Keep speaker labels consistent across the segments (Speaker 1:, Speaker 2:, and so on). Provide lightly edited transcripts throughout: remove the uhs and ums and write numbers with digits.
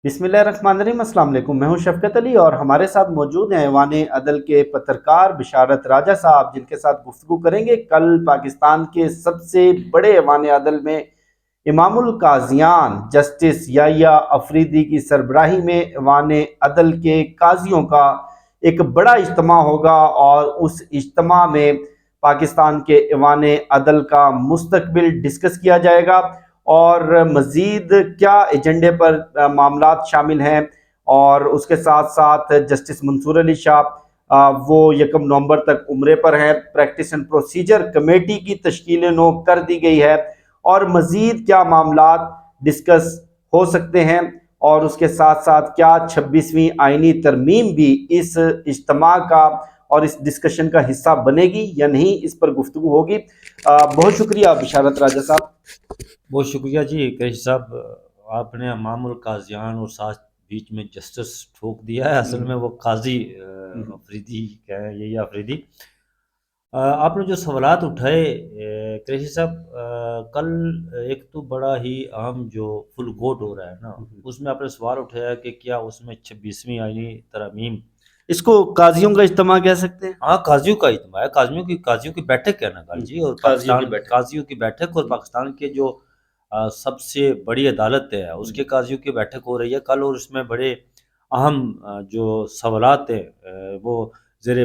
Speaker 1: بسم اللہ الرحمن الرحیم۔ السلام علیکم، میں ہوں شفقت علی اور ہمارے ساتھ موجود ہیں ایوان عدل کے پترکار بشارت راجہ صاحب، جن کے ساتھ گفتگو کریں گے کل پاکستان کے سب سے بڑے ایوان عدل میں امام القاضیان جسٹس یحییٰ افریدی کی سربراہی میں ایوان عدل کے قاضیوں کا ایک بڑا اجتماع ہوگا، اور اس اجتماع میں پاکستان کے ایوان عدل کا مستقبل ڈسکس کیا جائے گا، اور مزید کیا ایجنڈے پر معاملات شامل ہیں۔ اور اس کے ساتھ ساتھ جسٹس منصور علی شاہ وہ 1 نومبر تک عمرے پر ہیں۔ پریکٹس اینڈ پروسیجر کمیٹی کی تشکیل نو کر دی گئی ہے، اور مزید کیا معاملات ڈسکس ہو سکتے ہیں، اور اس کے ساتھ ساتھ کیا 26ویں آئینی ترمیم بھی اس اجتماع کا اور اس ڈسکشن کا حصہ بنے گی یا نہیں، اس پر گفتگو ہوگی۔ بہت شکریہ بشارت راجہ صاحب۔
Speaker 2: بہت شکریہ جی قریشی صاحب، آپ نے امام القاضیان اور ساتھ بیچ میں جسٹس ٹھوک دیا ہے۔ اصل میں وہ قاضی افریدی کہیں یحییٰ افریدی۔ آپ نے جو سوالات اٹھائے قریشی صاحب، کل ایک تو بڑا ہی اہم جو فل گوٹ ہو رہا ہے نا، اس میں آپ نے سوال اٹھایا کہ کیا اس میں 26ویں آئینی ترامیم،
Speaker 1: اس کو قاضیوں کا اجتماع کہہ سکتے ہیں؟
Speaker 2: ہاں، قاضیوں کا اجتماع ہے، قاضیوں کی بیٹھک ہے نا کل جی، اور قاضیوں کی بیٹھک، اور پاکستان کے جو سب سے بڑی عدالت ہے اس کے قاضیوں کی بیٹھک ہو رہی ہے کل، اور اس میں بڑے اہم جو سوالات ہیں وہ زیر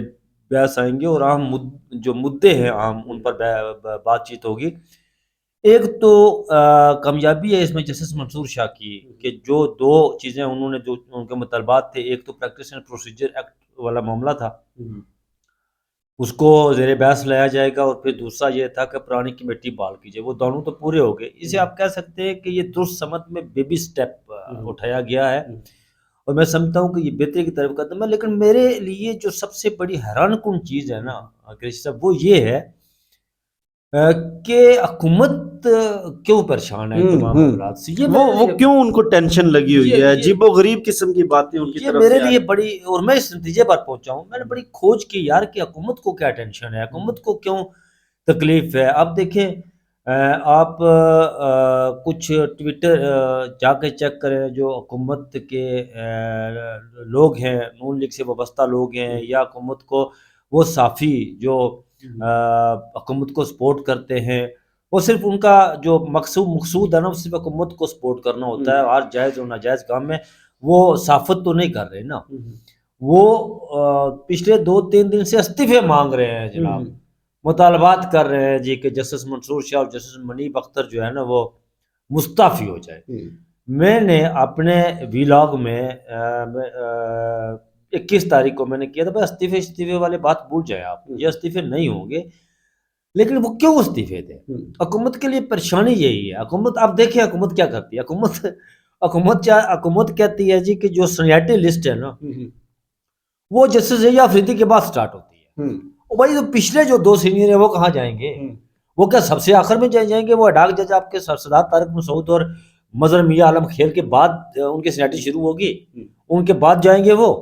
Speaker 2: بحث آئیں گے، اور اہم جو مدعے ہیں اہم ان پر بات چیت ہوگی۔ ایک تو کامیابی ہے اس میں جسٹس منصور شاہ کی، کہ جو 2 چیزیں انہوں نے جو ان کے مطالبات تھے، ایک تو پریکٹس اینڈ پروسیجر ایکٹ والا معاملہ تھا، اس کو زیر بحث لایا جائے گا، اور پھر دوسرا یہ تھا کہ پرانی کمیٹی بحال کی جائے۔ وہ دونوں تو پورے ہو گئے۔ اسے آپ کہہ سکتے ہیں کہ یہ درست سمت میں بیبی سٹیپ اٹھایا گیا ہے، اور میں سمجھتا ہوں کہ یہ بہتری کی طرف قدم ہے۔ لیکن میرے لیے جو سب سے بڑی حیران کن چیز ہے نا قریشی صاحب، وہ یہ ہے کہ حکومت کیوں پریشان ہے تمام معاملات سے،
Speaker 1: وہ کیوں ان کو ٹینشن لگی ہوئی ہے، عجیب و غریب قسم کی باتیں ان کی
Speaker 2: یہ
Speaker 1: طرف
Speaker 2: میرے
Speaker 1: سے
Speaker 2: لیے بڑی، اور میں اس نتیجے پر پہنچا ہوں، میں نے بڑی کھوج کی یار کہ حکومت کو کیا ٹینشن ہے، حکومت کو کیوں تکلیف ہے۔ اب دیکھیں، آپ کچھ ٹویٹر جا کے چیک کریں، جو حکومت کے لوگ ہیں، نون لیگ سے وابستہ لوگ ہیں، یا حکومت کو وہ صحافی جو حکومت کو سپورٹ کرتے ہیں، وہ صرف ان کا جو مقصود ہے نا، وہ صرف حکومت کو سپورٹ کرنا ہوتا ہے، ہر جائز اور ناجائز کام میں وہ صحافت تو نہیں کر رہے نا، وہ پچھلے 2-3 دن سے استعفے مانگ رہے ہیں جناب، مطالبات کر رہے ہیں جی کہ جسٹس منصور شاہ اور جسٹس منیب اختر جو ہے نا وہ مستعفی ہو جائے۔ میں نے اپنے ویلاگ میں 21 تاریخ کو میں نے کیا تھا، بھائی استعفے والے بات بھول جائیں آپ، یہ استعفے نہیں ہوں گے۔ لیکن وہ کیوں استعفے تھے؟ حکومت کے لیے پریشانی یہی ہے۔ حکومت، آپ دیکھیں حکومت کیا کرتی ہے، حکومت کہتی ہے جی کہ جو سینیٹری لسٹ ہے نا وہ جسٹس یحییٰ افریدی کے بعد سٹارٹ ہوتی ہے۔ اور بھائی تو پچھلے جو 2 سینئر ہیں وہ کہاں جائیں گے؟ وہ کیا سب سے آخر میں جائیں گے؟ وہ اڈاک جج آپ کے سردار طارق مسعود اور مظہر میاں عالم خیل کے بعد ان کی سینیٹری شروع ہوگی، ان کے بعد جائیں گے وہ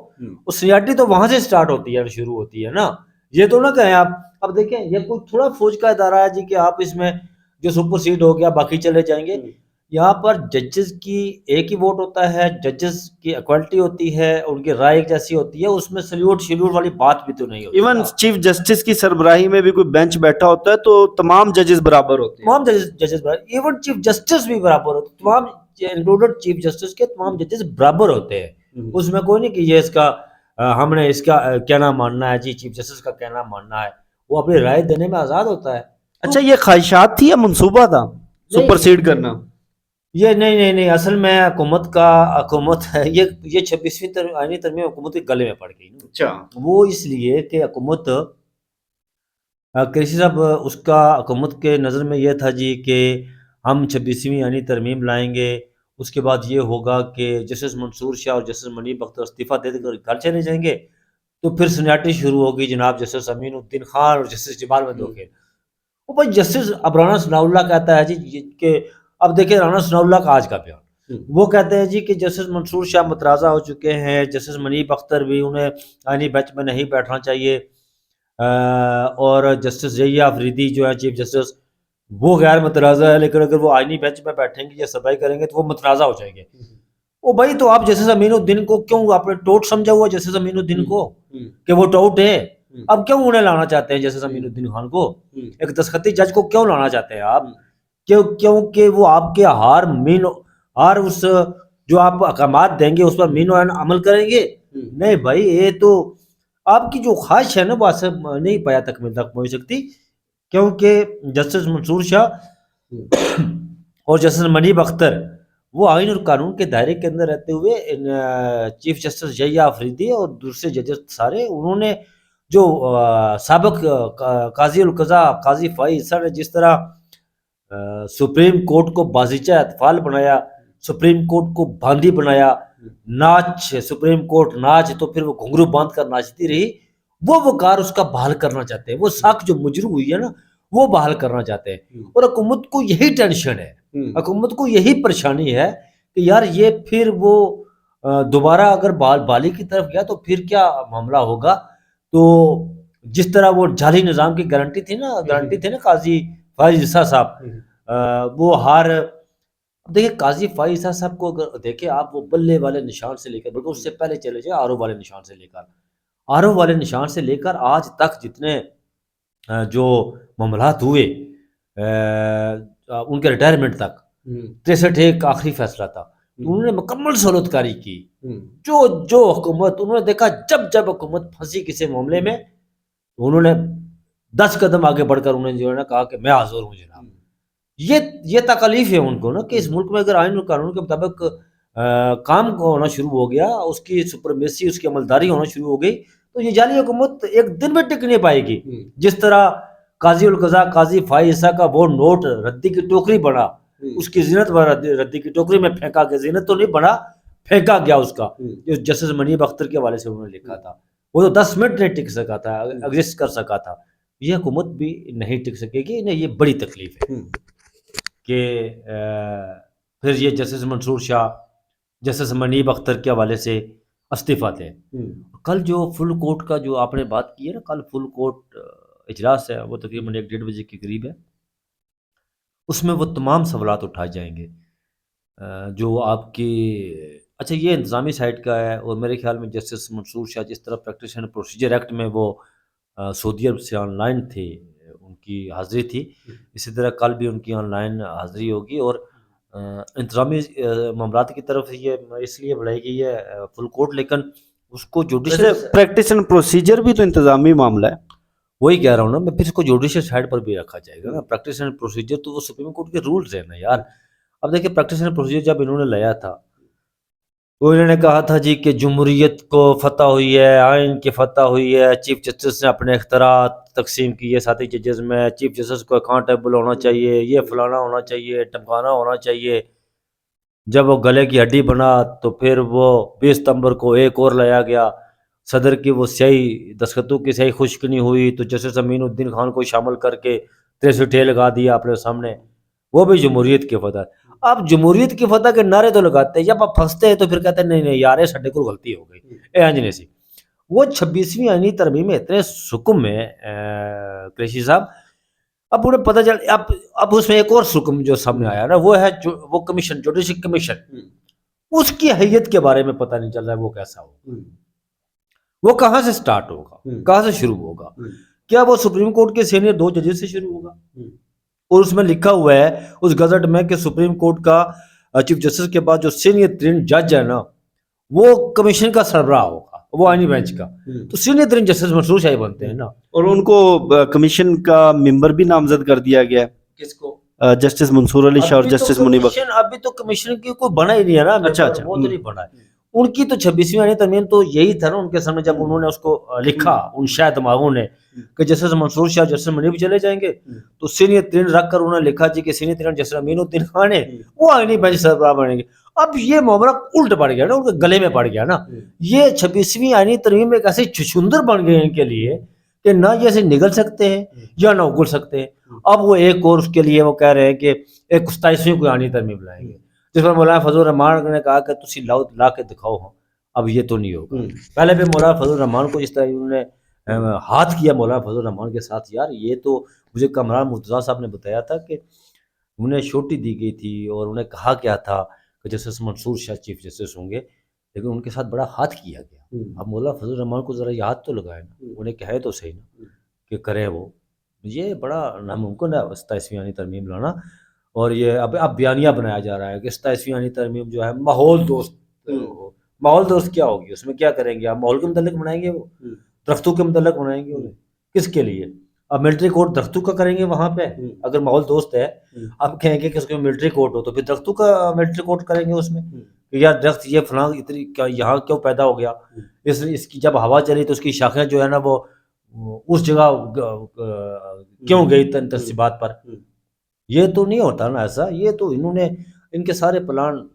Speaker 2: سینیٹری تو وہاں سے سٹارٹ ہوتی ہے، شروع ہوتی ہے نا۔ یہ تو نہ کہیں آپ، اب دیکھیں یہ کوئی تھوڑا فوج کا ادارہ ہے جی کہ آپ اس میں جو سپر سیڈ ہو گیا باقی چلے جائیں گے۔ یہاں پر ججز کی ایک ہی ووٹ ہوتا ہے، ججز کی ایکوالٹی ہوتی ہے، ان کی رائے ایک جیسی ہوتی ہے، اس میں سلیوٹ والی بات بھی تو نہیں ہوتی۔
Speaker 1: ایون چیف جسٹس کی سربراہی میں بھی کوئی بینچ بیٹھا ہوتا ہے تو تمام ججز برابر ہوتے ہیں،
Speaker 2: تمام ججز برابر، ایون چیف جسٹس بھی برابر ہوتے ہیں، تمام انکلوڈڈ چیف جسٹس کے تمام ججز برابر ہوتے ہیں۔ اس میں کوئی نہیں کہ یہ اس کا ہم نے اس کا کہنا ماننا ہے جی، چیف جسٹس کا کہنا ماننا ہے، وہ اپنی رائے دینے میں آزاد ہوتا ہے۔
Speaker 1: اچھا، یہ خواہشات تھی یا منصوبہ تھا سپر سیڈ کرنا؟
Speaker 2: یہ نہیں، اصل میں حکومت ہے، یہ 26ویں آئینی ترمیم حکومت کے گلے میں پڑ گئی۔
Speaker 1: اچھا،
Speaker 2: وہ اس لیے کہ حکومت قریشی صاحب، اس کا حکومت کے نظر میں یہ تھا جی کہ ہم 26ویں آئینی ترمیم لائیں گے، اس کے بعد یہ ہوگا کہ جسٹس منصور شاہ اور جسٹس منیب اختر استعفیٰ دے کر گھر چلے جائیں گے، تو پھر سینیٹری شروع ہوگی جناب جسٹس امین الدین خان اور جسٹس جمال مدوخیل۔ وہ بھائی جسٹس اب رانا ثناء اللہ کہتا ہے جی کہ اب دیکھیں رانا ثناء اللہ کا آج کا بیان، وہ کہتے ہیں جی کہ جسٹس منصور شاہ متنازع ہو چکے ہیں، جسٹس منیب اختر بھی، انہیں آئینی بینچ میں نہیں بیٹھنا چاہیے، اور جسٹس یحییٰ افریدی جو ہے چیف جسٹس وہ غیر متنازع ہے، لیکن اگر وہ آئینی بینچ میں بیٹھیں گے یا سربراہی کریں گے تو وہ متنازع ہو جائیں گے۔ وہ بھائی تو آپ جیسے زمین الدین کو کیوں آپ نے ٹوٹ سمجھا ہوا جیسے زمین الدین کو کہ وہ ٹوٹ ہے، اب کیوں انہیں لانا چاہتے ہیں جیسے زمین الدین خان کو، ایک دستخطی جج کو کیوں لانا چاہتے ہیں آپ؟ کیونکہ وہ آپ کے ہر اس جو آپ احکامات دیں گے اس پر مین عمل کریں گے؟ نہیں بھائی، یہ تو آپ کی جو خواہش ہے نا وہ نہیں پایا تکمیل تک پہنچ سکتی، کیونکہ جسٹس منصور شاہ اور جسٹس منیب اختر وہ آئین اور قانون کے دائرے کے اندر رہتے ہوئے چیف جسٹس یحییٰ آفریدی اور دوسرے ججز سارے، انہوں نے جو سابق قاضی القضاء قاضی فائز عیسیٰ نے جس طرح سپریم کورٹ کو بازیچہ اطفال بنایا، سپریم کورٹ کو باندھی بنایا، ناچ سپریم کورٹ ناچ تو پھر وہ گھنگرو باندھ کر ناچتی رہی، وہ وقار اس کا بحال کرنا چاہتے ہیں، وہ ساکھ جو مجروح ہوئی ہے نا وہ بحال کرنا چاہتے ہیں، اور حکومت کو یہی ٹینشن ہے، حکومت کو یہی پریشانی ہے کہ یار یہ پھر وہ دوبارہ اگر بحالی کی طرف گیا تو پھر کیا معاملہ ہوگا۔ تو جس طرح وہ جعلی نظام کی گارنٹی تھی نا قاضی فائز عیسیٰ صاحب، وہ دیکھیں قاضی فائز عیسیٰ صاحب کو اگر دیکھیں آپ، وہ بلے والے نشان سے لے کر بلکہ اس سے پہلے چلے جائیں آر او والے نشان سے لے کر آج تک جتنے جو معاملات ہوئے ان کے ریٹائرمنٹ تک 63 ایک آخری فیصلہ تھا، انہوں نے مکمل سہولت کاری کی، جو حکومت انہوں نے دیکھا جب حکومت پھنسی کسی معاملے میں انہوں نے 10 قدم آگے بڑھ کر انہوں نے جو ہے نا کہا کہ میں حاضر ہوں جناب۔ یہ تکلیف ہے ان کو نا کہ اس ملک میں اگر آئین اور قانون کے مطابق کام ہونا شروع ہو گیا، اس کی سپرمیسی اس کی عملداری ہونا شروع ہو گئی تو یہ جعلی حکومت ایک دن میں ٹک نہیں پائے گی۔ جس طرح قاضی القضاء قاضی فائز عیسیٰ کا وہ نوٹ ردی کی ٹوکری بنا، اس کی زینت ردی کی ٹوکری میں پھینکا گیا، زینت تو نہیں بنا، پھینکا گیا اس کا، جو جسٹس منیب اختر کے حوالے سے انہوں نے لکھا تھا، وہ تو 10 منٹ نہیں ٹک سکا تھا، ایگزسٹ کر سکا تھا، یہ حکومت بھی نہیں ٹک سکے گی، انہیں یہ بڑی تکلیف ہے کہ پھر یہ جسٹس منصور شاہ جسٹس منیب اختر کے حوالے سے استعفیٰ دیں۔ کل جو فل کورٹ کا جو آپ نے بات کی ہے نا، کل فل کورٹ اجلاس ہے، وہ تقریباً 1-1:30 بجے کے قریب ہے، اس میں وہ تمام سوالات اٹھائے جائیں گے جو آپ کی، اچھا یہ انتظامی سائٹ کا ہے، اور میرے خیال میں جسٹس منصور شاہ جس طرح پریکٹس اینڈ پروسیجر ایکٹ میں وہ سعودی عرب سے آن لائن تھے، ان کی حاضری تھی، اسی طرح کل بھی ان کی آن لائن حاضری ہوگی، اور انتظامی معاملات کی طرف یہ اس لیے بڑھائی گئی ہے فل کورٹ، لیکن اس کو جوڈیشل
Speaker 1: پریکٹس اینڈ پروسیجر بھی تو انتظامی معاملہ ہے،
Speaker 2: وہی کہہ رہا ہوں نا میں، پھر اس کو جوڈیشل سائڈ پر بھی رکھا جائے گا نا، پریکٹس اینڈ پروسیجر تو وہ سپریم کورٹ کے رولز ہیں نا یار۔ اب دیکھیں پریکٹس اینڈ پروسیجر جب انہوں نے لایا تھا تو انہوں نے کہا تھا جی کہ جمہوریت کو فتح ہوئی ہے، آئین کی فتح ہوئی ہے، چیف جسٹس نے اپنے اختیارات تقسیم کیے ساتھی ججز میں، چیف جسٹس کو اکاؤنٹیبل ہونا چاہیے، یہ فلانا ہونا چاہیے، ٹمکانا ہونا چاہیے۔ جب وہ گلے کی ہڈی بنا تو پھر وہ 20 ستمبر کو ایک اور لایا گیا، صدر کی وہ سیاہی دستخطوں کی سیاہی خشک نہیں ہوئی تو جسٹس امین الدین خان کو شامل کر کے 63 لگا دیا اپنے سامنے، وہ بھی جمہوریت کی فتح۔ اب جمہوریت کی فتح کے نعرے تو لگاتے ہیں، جب آپ پھنستے ہیں تو پھر کہتے ہیں نہیں یار یہ سڈے کو غلطی ہو گئی، اے انجنے سی۔ وہ 26ویں آئینی ترمیم میں اتنے سکم میں قریشی صاحب، اب انہیں پتہ چل، اب اس میں ایک اور سکم جو سامنے آیا نا، وہ ہے وہ کمیشن، جوڈیشل کمیشن، اس کی حیت کے بارے میں پتہ نہیں چل رہا ہے وہ کیسا ہوگا، وہ کہاں سے سٹارٹ ہوگا، کہاں سے شروع ہوگا، کیا وہ سپریم کورٹ کے سینئر 2 ججز سے شروع ہوگا؟ اور اس میں لکھا ہوا ہے اس گزٹ میں کہ سپریم کورٹ کا چیف جسٹس کے بعد جو سینئر 3 جج ہے نا وہ کمیشن کا سربراہ ہوگا، وہ آئینی بینچ کا، تو سینئر 3 جسٹس منصور شاہی بنتے ہیں نا،
Speaker 1: اور ان کو کمیشن کا ممبر بھی نامزد کر دیا گیا ہے۔
Speaker 2: کس کو؟
Speaker 1: جسٹس منصور علی شاہ اور جسٹس منیب اختر۔
Speaker 2: ابھی تو کمیشن کی کوئی بنا ہی نہیں ہے نا،
Speaker 1: اچھا
Speaker 2: وہ تو نہیں بنا ہے۔ ان کی تو 26ویں آئینی ترمیم تو یہی تھا نا ان کے سامنے جب انہوں نے اس کو لکھا ان شاہ دماغوں نے کہ جسٹس منصور شاہ جسٹس منیب چلے جائیں گے، تو سینئر 3 رکھ کر انہوں نے لکھا جی کہ سینئر 3 جسٹس امین الدین خان ہے وہ آئینی بینچ سربراہ بنیں گے۔ اب یہ معاملہ الٹ پڑ گیا نا، ان کے گلے میں پڑ گیا نا، یہ 26ویں آئینی ترمیم ایک ایسے چھچندر بن گئے ان کے لیے کہ نہ یہ ایسے نگل سکتے ہیں یا نہ اگل سکتے ہیں۔ اب وہ ایک اور اس کے لیے وہ کہہ رہے ہیں کہ ایک 27ویں کوئی آئینی ترمیم لائیں گے، جس پر مولانا فضل الرحمان نے کہا کہ تسی لا کے دکھاؤ ہاں، اب یہ تو نہیں ہوگا۔ پہلے بھی مولانا فضل الرحمان کو جس طرح انہوں نے ہاتھ کیا مولانا فضل الرحمان کے ساتھ، یار یہ تو مجھے کامران مرتضیٰ صاحب نے بتایا تھا کہ انہیں چھوٹی دی گئی تھی اور انہیں کہا کیا تھا کہ جسٹس منصور شاہ چیف جسٹس ہوں گے، لیکن ان کے ساتھ بڑا ہاتھ کیا گیا. اب مولانا فضل الرحمان کو ذرا یہ ہاتھ تو لگائے نا، انہیں کہے تو صحیح نا کہ کریں وہ. یہ بڑا ناممکن ہے 27ویں ترمیم لانا. اور یہ اب بیانیہ بنایا جا رہا ہے کہ 27ویں ترمیم جو ہے ماحول دوست ہو. ماحول دوست کیا ہوگی؟ اس میں کیا کریں گے آپ؟ ماحول کے متعلق بنائیں گے، وہ درختوں کے متعلق بنائیں گے انہیں؟ کس کے لیے؟ اب ملٹری کوڈ درختوں کا کریں گے وہاں پہ اگر ماحول دوست ہے. اب کہیں گے کہ اس میں ملٹری کوڈ ہو تو پھر درختوں کا ملٹری کوڈ کریں گے اس میں کہ یار درخت یہ فلاں اتنی یہاں کیوں پیدا ہو گیا، اس کی جب ہوا چلی تو اس کی شاخیں جو ہے نا وہ اس جگہ کیوں گئی تنصیبات پر. یہ تو نہیں ہوتا نا ایسا. یہ تو انہوں نے ان کے سارے پلان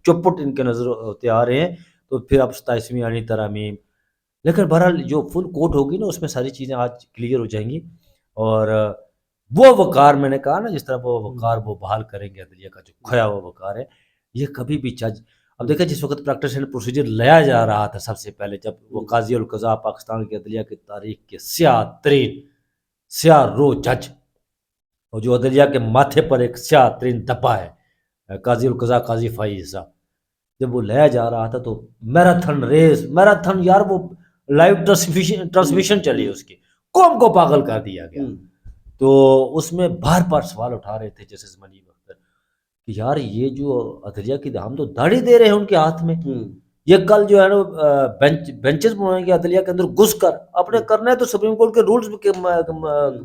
Speaker 2: چوپٹ ان کے نظر ہوتے آ رہے ہیں. تو پھر اب 27ویں ترامیم، لیکن بہرحال جو فل کوٹ ہوگی نا اس میں ساری چیزیں آج کلیئر ہو جائیں گی. اور وہ وقار میں نے کہا نا، جس طرح وہ وقار وہ بحال کریں گے عدلیہ کا جو کھویا ہوا وقار ہے، یہ کبھی بھی چج. اب دیکھیں جس وقت پریکٹیشن پروسیجر لایا جا رہا تھا سب سے پہلے، جب وہ قاضی القضاء پاکستان کی عدلیہ کی تاریخ کے سیاہ رو جج، اور جو عدلیہ کے ماتھے پر ایک سیاہ ترین دبا ہے قاضی القضاء قاضی فائز صاحب، جب وہ لایا جا رہا تھا تو میراتھن یار وہ لائیو ٹرانسمیشن چلی اس کی، قوم کو پاگل کر دیا گیا. تو اس میں بار بار سوال اٹھا رہے تھے جسٹس منیب اختر کہ یار یہ جو عدلیہ کی ہم تو داڑھی دے رہے ہیں ان کے ہاتھ میں، یہ کل جو ہے نا بینچز بنائیں گے عدلیہ کے اندر گھس کر، اپنے کرنا ہے تو سپریم کورٹ کے رولز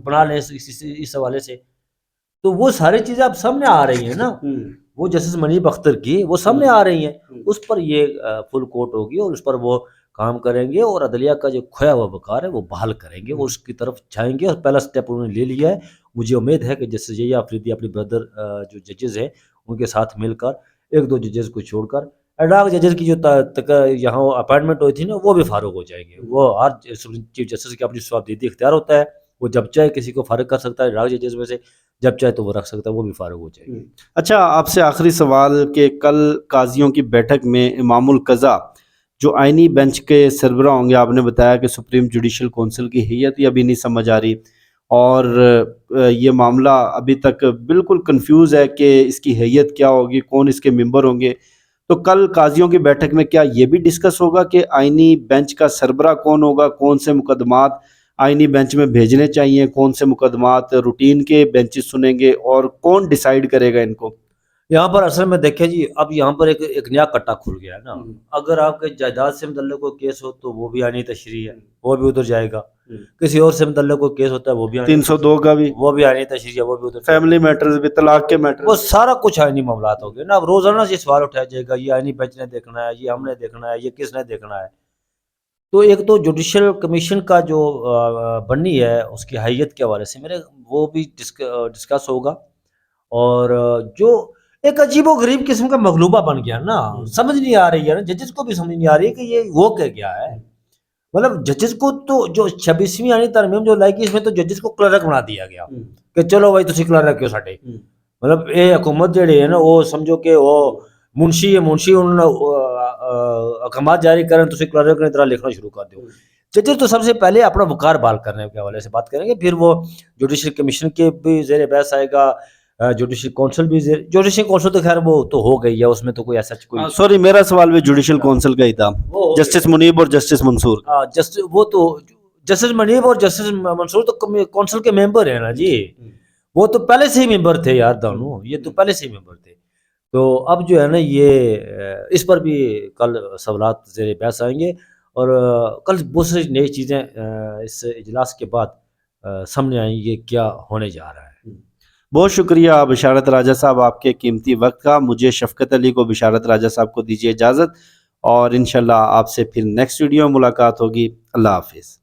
Speaker 2: بنا لیں اس حوالے سے. تو وہ ساری چیزیں اب سامنے آ رہی ہیں نا، وہ جسٹس منیب اختر کی وہ سامنے آ رہی ہیں. اس پر یہ فل کوٹ ہوگی اور اس پر وہ کام کریں گے اور عدلیہ کا جو کھویا ہوا وقار ہے وہ بحال کریں گے اور اس کی طرف جائیں گے. اور پہلا سٹیپ انہوں نے لے لیا ہے. مجھے امید ہے کہ جسٹس یحییٰ آفریدی اپنے بردر جو ججز ہیں ان کے ساتھ مل کر، ایک دو ججز کو چھوڑ کر ایڈاک ججز کی جو یہاں اپائنٹمنٹ ہوئی تھی نا وہ بھی فارغ ہو جائیں گے. وہ ہر چیف جسٹس کی اپنی جوابدیدی اختیار ہوتا ہے، وہ جب چاہے کسی کو فارغ کر سکتا ہے ایڈاک ججز میں سے، جب چاہے تو وہ رکھ سکتا ہے، وہ بھی فارغ ہو جائے گی.
Speaker 1: اچھا، آپ سے آخری سوال کہ کل قاضیوں کی بیٹھک میں امام القضاء جو آئینی بینچ کے سربراہ ہوں گے، آپ نے بتایا کہ سپریم جوڈیشل کونسل کی حیثیت ہی ابھی نہیں سمجھ آ رہی اور یہ معاملہ ابھی تک بالکل کنفیوز ہے کہ اس کی حیثیت کیا ہوگی، کون اس کے ممبر ہوں گے. تو کل قاضیوں کی بیٹھک میں کیا یہ بھی ڈسکس ہوگا کہ آئینی بینچ کا سربراہ کون ہوگا، کون سے مقدمات آئینی بینچ میں بھیجنے چاہیے، کون سے مقدمات روٹین کے بینچز سنیں گے اور کون ڈیسائیڈ کرے گا ان کو؟
Speaker 2: یہاں پر اصل میں دیکھیں جی، اب یہاں پر ایک نیا کٹا کھل گیا ہے نا. اگر آپ کے جائیداد سے متعلق کوئی کیس ہو تو وہ بھی آئینی تشریح ہے، وہ بھی ادھر جائے گا. کسی اور سے متعلق کوئی کیس ہوتا ہے وہ بھی
Speaker 1: 302 کا بھی،
Speaker 2: وہ بھی آئینی تشریح ہے، وہ بھی ادھر.
Speaker 1: فیملی میٹرز بھی، طلاق کے میٹر،
Speaker 2: وہ سارا کچھ آئینی معاملات ہو گئے نا. اب روزانہ یہ سوال اٹھایا جائے گا یہ آئینی بینچ نے دیکھنا ہے، یہ ہم نے دیکھنا ہے، یہ کس نے دیکھنا ہے. تو ایک تو جوڈیشل کمیشن کا جو بنی ہے اس کی حیثیت کے حوالے سے میرے وہ بھی ڈسکس ہوگا. اور جو ایک عجیب و غریب قسم کا مغلوبہ بن گیا نا، سمجھ نہیں آ رہی ہے نا، ججز کو بھی سمجھ نہیں آ رہی ہے کہ یہ وہ کیا گیا ہے. مطلب ججز کو تو جو 26ویں آئینی ترمیم جو لائی گئی اس میں تو ججز کو کلرک بنا دیا گیا کہ چلو بھائی تسی کلرک ہو ساڈے. مطلب یہ حکومت جہی ہے نا وہ سمجھو کہ وہ منشی ہے، منشی انہوں احکامات جاری کریں تسی کلرک نے طرح لکھنا شروع کر دو. ججز تو سب سے پہلے اپنا وقار بحال کرنے کے حوالے سے بات کریں گے، پھر وہ جوڈیشل کمیشن کے بھی زیر بحث آئے گا، جوڈیشل کونسل بھی جوڈیشل کونسل تو خیر وہ تو ہو گئی ہے، اس میں تو کوئی ایسا کوئی
Speaker 1: سوری میرا سوال بھی جوڈیشل کونسل کا ہی تھا، جسٹس منیب اور جسٹس منصور.
Speaker 2: وہ تو جسٹس منیب اور جسٹس منصور تو کونسل کے ممبر ہیں نا جی، وہ تو پہلے سے ہی ممبر تھے یار دونوں، یہ تو پہلے سے ہی ممبر تھے. تو اب جو ہے نا یہ اس پر بھی کل سوالات زیر بحث آئیں گے اور کل بہت ساری نئی چیزیں اس اجلاس کے بعد سامنے آئیں گے کیا ہونے جا رہا ہے.
Speaker 1: بہت شکریہ بشارت راجہ صاحب آپ کے قیمتی وقت کا. مجھے شفقت علی کو بشارت راجہ صاحب کو دیجیے اجازت اور انشاءاللہ آپ سے پھر نیکسٹ ویڈیو میں ملاقات ہوگی. اللہ حافظ.